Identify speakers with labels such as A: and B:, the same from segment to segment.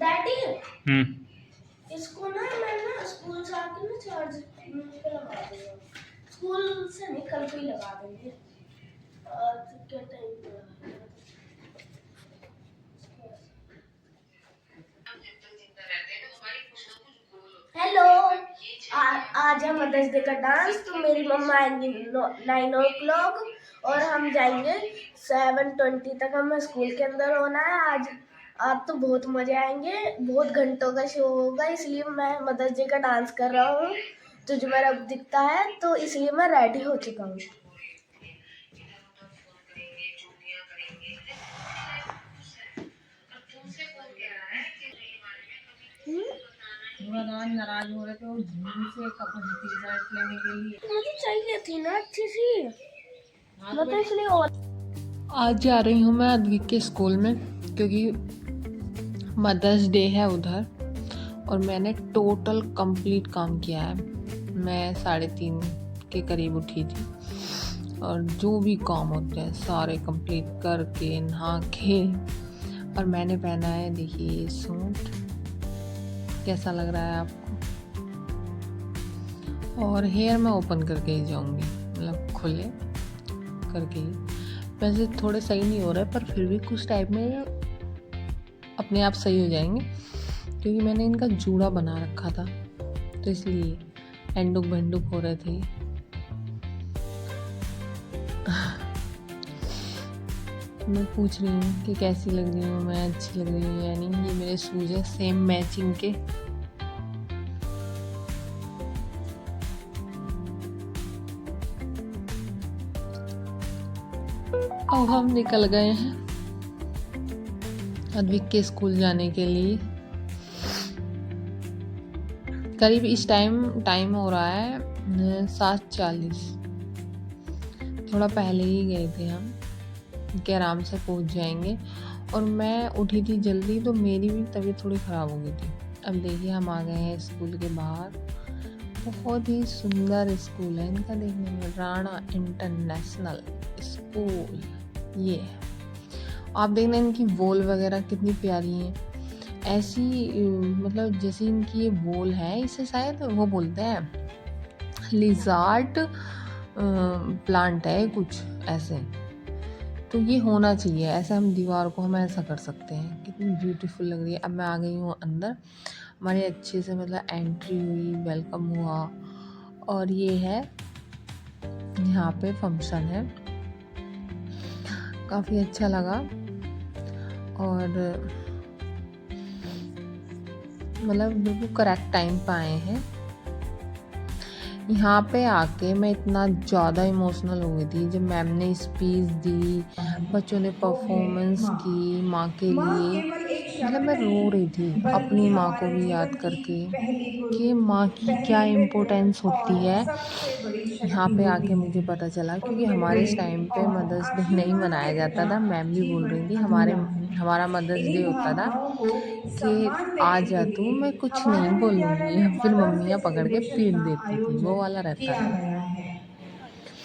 A: Daddy
B: हम्म।
A: इसको ना मैं ना स्कूल से आके ना चार्ज पे लगा दूंगा। स्कूल से नहीं, कल को ही लगा देंगे। क्या टाइम हेलो। आज है मदर्स डे का डांस, तो मेरी मम्मा आएंगी 9 o'clock और हम जाएंगे 7:20 तक। हमें स्कूल के अंदर होना है आज। आज तो बहुत मजे आएंगे, बहुत घंटों का शो होगा, इसलिए मैं मदर्स डे का डांस कर रहा हूँ। तुझ में रब दिखता है, तो इसलिए मैं रेडी हो चुका हूँ। नाराज हो रहे थे वो झूठी से कपड़े टी शर्ट लेने के लिए। मुझे चाहिए थी ना अच्छी सी, मैं तो इसलिए और
B: आज जा रही हूँ मैं अद्विक के स्कूल में, क्योंकि मदर्स डे है उधर। और मैंने टोटल कंप्लीट काम किया है। मैं 3:30 के करीब उठी थी और जो भी काम होते हैं सारे कंप्लीट करके नहा के, और मैंने पहना है, देखिए सूट कैसा लग रहा है आपको। और हेयर मैं ओपन करके ही जाऊंगी, मतलब खुले करके ही। वैसे थोड़े सही नहीं हो रहे, पर फिर भी कुछ टाइप में अपने आप सही हो जाएंगे, क्योंकि मैंने इनका जूड़ा बना रखा था, तो इसलिए एंडुक भेंडुक हो रहे थे। मैं पूछ रही हूँ कि कैसी लग रही हूँ मैं, अच्छी लग रही हूँ या नहीं। ये मेरे शूज है सेम मैचिंग के। अब हम निकल गए हैं अद्विक के स्कूल जाने के लिए। करीब इस टाइम हो रहा है 7:40। थोड़ा पहले ही गए थे हम कि आराम से पहुंच जाएंगे। और मैं उठी थी जल्दी, तो मेरी भी तबीयत थोड़ी ख़राब हो गई थी। अब देखिए हम आ गए हैं स्कूल के बाहर। बहुत ही सुंदर स्कूल है इनका देखने में, राणा इंटरनेशनल स्कूल ये है। आप देखना इनकी वॉल वगैरह कितनी प्यारी हैं, ऐसी मतलब जैसे इनकी ये वॉल है, इसे शायद वो बोलते हैं लिजार्ड प्लांट है कुछ ऐसे। तो ये होना चाहिए ऐसा, हम दीवार को हम ऐसा कर सकते हैं। कितनी ब्यूटीफुल लग रही है। अब मैं आ गई हूँ अंदर, हमारे अच्छे से मतलब एंट्री हुई, वेलकम हुआ। और ये है यहाँ पे फंक्शन है, काफ़ी अच्छा लगा। और मतलब बिल्कुल करेक्ट टाइम पे आए हैं। यहाँ पे आके मैं इतना ज़्यादा इमोशनल हो गई थी जब मैम ने स्पीच दी, बच्चों ने परफॉर्मेंस की माँ के लिए। मतलब मैं रो रही थी अपनी माँ को भी याद करके कि माँ की क्या इम्पोर्टेंस होती है। यहाँ पे आके मुझे पता चला, क्योंकि हमारे इस टाइम पे मदर्स डे नहीं मनाया जाता था। मैम भी बोल रही थी हमारा मदर्स डे होता था कि आ जा तू, मैं कुछ नहीं बोलूँगी। फिर मम्मियाँ पकड़ के पीट देती थी, वो वाला रहता
A: किया
B: था।
A: गया है।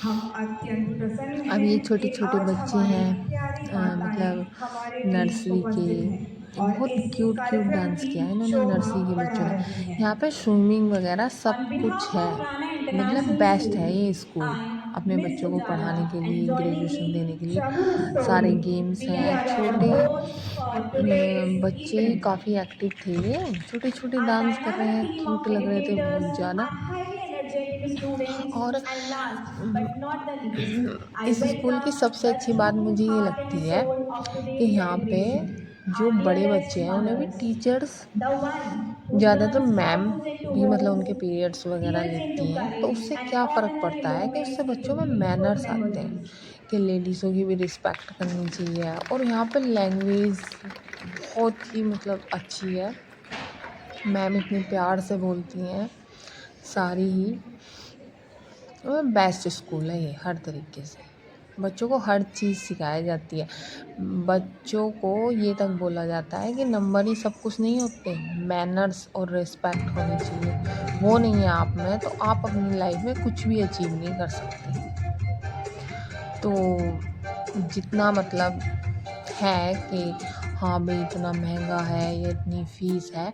A: हम अत्यंत प्रसन्न
B: अब
A: हैं
B: ये छोटे
A: कि
B: छोटे
A: आज
B: बच्चे
A: हमारी
B: हैं,
A: प्यारी माताएं
B: मतलब
A: हमारे बीच
B: नर्सरी के।
A: उपस्थित हैं और
B: बहुत
A: इस
B: क्यूट क्यूट
A: कार्यक्रम
B: डांस
A: की
B: किया है इन्होंने,
A: शोभा
B: नर्सरी के बच्चों
A: बढ़ा
B: ने।
A: रही है।
B: यहाँ पे स्विमिंग वगैरह
A: On
B: सब कुछ
A: behalf
B: है,
A: of Rana
B: मतलब
A: International
B: बेस्ट है
A: School,
B: ये स्कूल
A: I,
B: अपने
A: Miss
B: बच्चों को
A: Ujala,
B: पढ़ाने के
A: and
B: लिए,
A: joining
B: ग्रेजुएशन देने
A: me,
B: के लिए।
A: Shabnam
B: सारे
A: Story,
B: गेम्स
A: we
B: हैं,
A: are your
B: छोटे
A: hosts for today's
B: बच्चे
A: event.
B: काफ़ी एक्टिव थे। ये छोटे छोटे
A: Our
B: डांस कर रहे
A: dynamic
B: हैं,
A: team of
B: क्यूट लग रहे थे
A: educators
B: बहुत ज़्यादा।
A: are highly energetic students,
B: और
A: and last but not the least, I
B: इस स्कूल की
A: welcome
B: सबसे
A: the
B: अच्छी बात
A: true
B: मुझे ये
A: heart and
B: लगती है
A: soul of
B: कि
A: today's
B: यहाँ पे
A: celebration,
B: जो
A: our
B: बड़े
A: dearest
B: बच्चे हैं उन्हें भी
A: mothers,
B: teachers,
A: the one who
B: ज़्यादातर
A: turns
B: मैम
A: stones into
B: भी मतलब उनके
A: hope,
B: पीरियड्स वगैरह
A: tears into
B: लेती हैं। तो
A: courage,
B: उससे
A: and
B: क्या फ़र्क
A: ordinary
B: पड़ता है कि
A: moments
B: उससे
A: into
B: बच्चों में
A: beautiful
B: मैनर्स आते हैं
A: memories.
B: कि लेडीज़ों की भी रिस्पेक्ट करनी चाहिए। और यहाँ पे लैंग्वेज बहुत ही मतलब अच्छी है, मैम इतने प्यार से बोलती हैं सारी ही। बेस्ट स्कूल है ये हर तरीके से, बच्चों को हर चीज़ सिखाई जाती है। बच्चों को ये तक बोला जाता है कि नंबर ही सब कुछ नहीं होते, मैनर्स और रिस्पेक्ट होनी चाहिए। वो नहीं है आप में, तो आप अपनी लाइफ में कुछ भी अचीव नहीं कर सकते। तो जितना मतलब है कि हाँ भाई इतना महंगा है, ये इतनी फ़ीस है,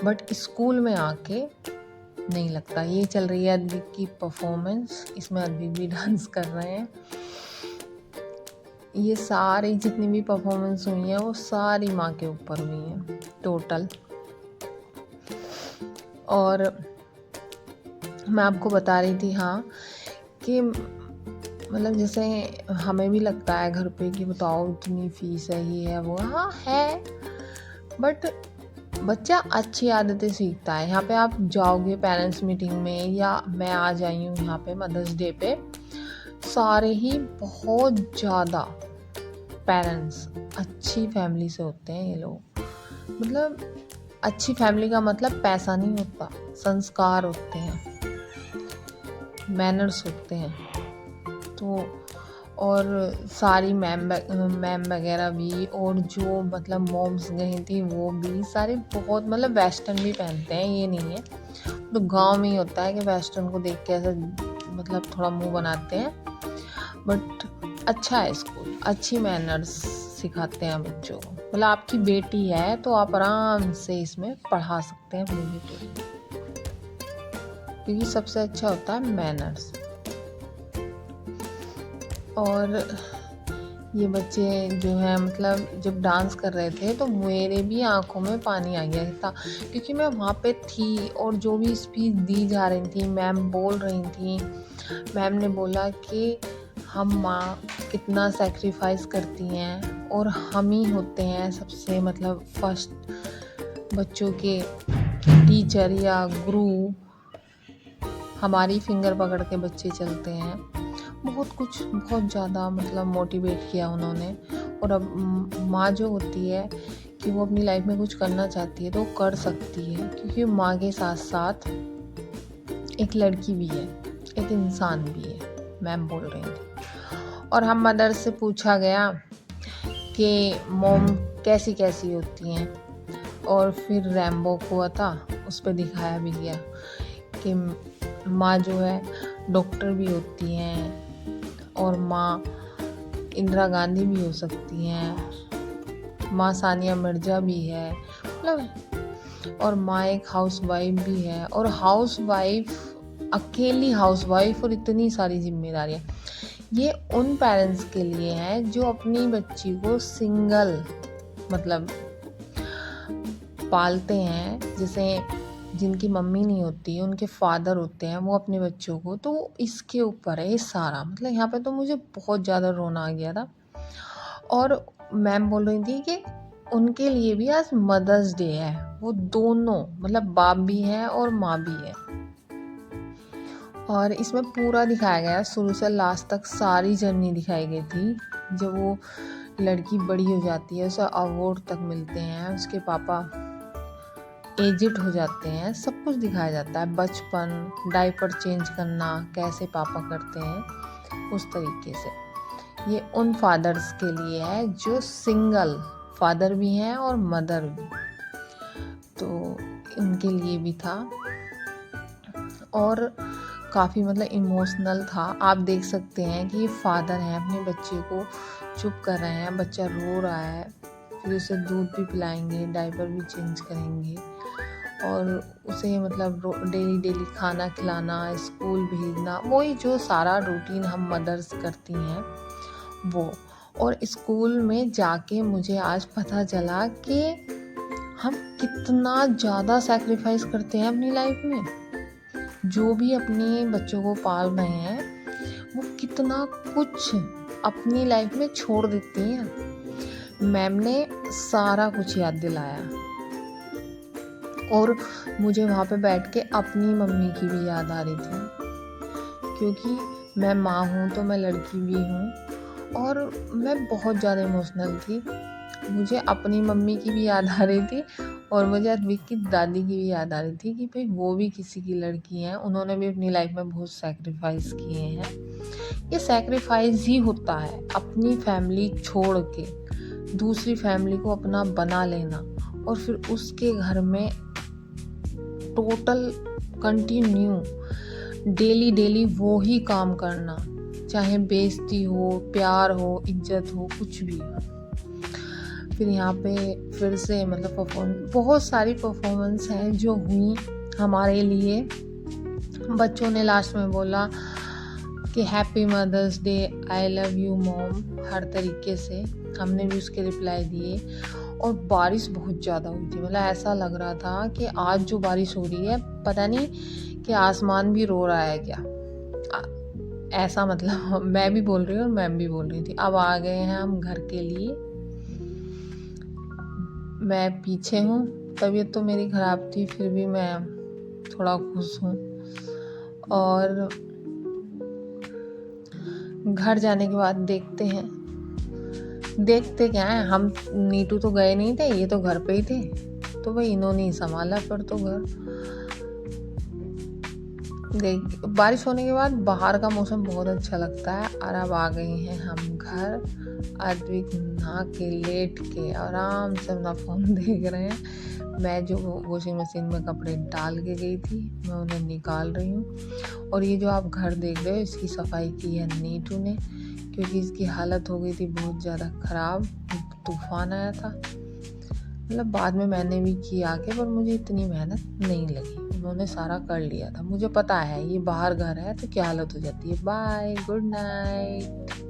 B: बट स्कूल में आके नहीं लगता। ये चल रही है अद्विक की परफॉर्मेंस, इसमें अद्विक भी डांस कर रहे हैं। ये सारी जितनी भी परफॉर्मेंस हुई है वो सारी माँ के ऊपर हुई हैं टोटल। और मैं आपको बता रही थी हाँ कि मतलब जैसे हमें भी लगता है घर पे कि बताओ इतनी फीस है, ये है वो, हाँ है, बट बच्चा अच्छी आदतें सीखता है। यहाँ पे आप जाओगे पेरेंट्स मीटिंग में, या मैं आज आई हूँ यहाँ पे मदर्स डे पे, सारे ही बहुत ज़्यादा पेरेंट्स अच्छी फैमिली से होते हैं ये लोग। मतलब अच्छी फैमिली का मतलब पैसा नहीं होता, संस्कार होते हैं, मैनर्स होते हैं। तो और सारी मैम वगैरह भी, और जो मतलब मॉम्स गई थी वो भी सारे बहुत मतलब वेस्टर्न भी पहनते हैं, ये नहीं है। तो गांव में ही होता है कि वेस्टर्न को देख के ऐसा मतलब थोड़ा मुंह बनाते हैं, बट अच्छा है स्कूल, अच्छी मैनर्स सिखाते हैं बच्चों को। मतलब आपकी बेटी है तो आप आराम से इसमें पढ़ा सकते हैं अपनी बेटी को, क्योंकि सबसे अच्छा होता है मैनर्स। और ये बच्चे जो है मतलब जब डांस कर रहे थे तो मेरे भी आंखों में पानी आ गया था, क्योंकि मैं वहाँ पे थी और जो भी स्पीच दी जा रही थी मैम बोल रही थी। मैम ने बोला कि हम माँ कितना सेक्रीफाइस करती हैं और हम ही होते हैं सबसे मतलब फर्स्ट बच्चों के टीचर या गुरु, हमारी फिंगर पकड़ के बच्चे चलते हैं। बहुत कुछ बहुत ज़्यादा मतलब मोटिवेट किया उन्होंने। और अब माँ जो होती है कि वो अपनी लाइफ में कुछ करना चाहती है तो वो कर सकती है, क्योंकि माँ के साथ साथ एक लड़की भी है, एक इंसान भी है, मैम बोल रही थी। और हम मदर से पूछा गया कि मॉम कैसी कैसी होती हैं, और फिर रैम्बो को था उस पर दिखाया भी गया कि माँ जो है डॉक्टर भी होती हैं, और माँ इंदिरा गांधी भी हो सकती हैं, माँ सानिया मिर्जा भी है, मतलब और माँ एक हाउसवाइफ भी है। और हाउसवाइफ, अकेली हाउसवाइफ और इतनी सारी जिम्मेदारियाँ, ये उन पेरेंट्स के लिए है जो अपनी बच्ची को सिंगल मतलब पालते हैं, जैसे जिनकी मम्मी नहीं होती, उनके फादर होते हैं वो अपने बच्चों को, तो इसके ऊपर है ये सारा। मतलब यहाँ पे तो मुझे बहुत ज़्यादा रोना आ गया था। और मैम बोल रही थी कि उनके लिए भी आज मदर्स डे है, वो दोनों मतलब बाप भी है और माँ भी है। और इसमें पूरा दिखाया गया, शुरू से लास्ट तक सारी जर्नी दिखाई गई थी। जब वो लड़की बड़ी हो जाती है, उसे अवार्ड तक मिलते हैं, उसके पापा एजिड हो जाते हैं, सब कुछ दिखाया जाता है। बचपन, डायपर चेंज करना कैसे पापा करते हैं, उस तरीके से। ये उन फादर्स के लिए है जो सिंगल फादर भी हैं और मदर भी, तो उनके लिए भी था। और काफ़ी मतलब इमोशनल था। आप देख सकते हैं कि ये फादर हैं, अपने बच्चे को चुप कर रहे हैं, बच्चा रो रहा है, फिर उसे दूध भी पिलाएंगे, डायपर भी चेंज करेंगे, और उसे मतलब डेली खाना खिलाना, स्कूल भेजना, वही जो सारा रूटीन हम मदर्स करती हैं वो। और स्कूल में जाके मुझे आज पता चला कि हम कितना ज़्यादा सैक्रिफाइस करते हैं अपनी लाइफ में। जो भी अपने बच्चों को पाल रहे हैं वो कितना कुछ अपनी लाइफ में छोड़ देती हैं। मैम ने सारा कुछ याद दिलाया, और मुझे वहाँ पे बैठ के अपनी मम्मी की भी याद आ रही थी, क्योंकि मैं माँ हूँ तो मैं लड़की भी हूँ, और मैं बहुत ज़्यादा इमोशनल थी। मुझे अपनी मम्मी की भी याद आ रही थी, और मुझे अद्विक की दादी की भी याद आ रही थी कि भाई वो भी किसी की लड़की हैं, उन्होंने भी अपनी लाइफ में बहुत सैक्रिफाइस किए हैं। ये सैक्रिफाइस ही होता है, अपनी फैमिली छोड़ के दूसरी फैमिली को अपना बना लेना, और फिर उसके घर में टोटल कंटिन्यू डेली वो ही काम करना, चाहे बेइज्जती हो, प्यार हो, इज्जत हो, कुछ भी हो। फिर यहाँ पे फिर से मतलब बहुत सारी परफॉर्मेंस हैं जो हुई हमारे लिए। बच्चों ने लास्ट में बोला कि happy mother's day, I love you mom, हर तरीके से हमने भी उसके रिप्लाई दिए। और बारिश बहुत ज़्यादा हुई थी, मतलब ऐसा लग रहा था कि आज जो बारिश हो रही है पता नहीं कि आसमान भी रो रहा है क्या, ऐसा मतलब मैं भी बोल रही हूँ और मैम भी बोल रही थी। अब आ गए हैं हम घर के लिए। मैं पीछे हूँ, तबीयत तो मेरी ख़राब थी फिर भी मैं थोड़ा खुश हूँ। और घर जाने के बाद देखते क्या है, हम नीटू तो गए नहीं थे, ये तो घर पे ही थे, तो भाई इन्होंने ही संभाला फिर तो घर। देख बारिश होने के बाद बाहर का मौसम बहुत अच्छा लगता है। और अब आ गए हैं हम घर। अद्विक नहा के लेट के आराम से अपना फ़ोन देख रहे हैं। मैं जो वॉशिंग मशीन में कपड़े डाल के गई थी मैं उन्हें निकाल रही हूँ। और ये जो आप घर देख रहे हो इसकी सफाई की है नीटू ने, क्योंकि इसकी हालत हो गई थी बहुत ज़्यादा ख़राब, तूफ़ान आया था। मतलब बाद में मैंने भी की आके, पर मुझे इतनी मेहनत नहीं लगी, उन्होंने सारा कर लिया था। मुझे पता है ये बाहर घर है तो क्या हालत हो जाती है। Bye, good night.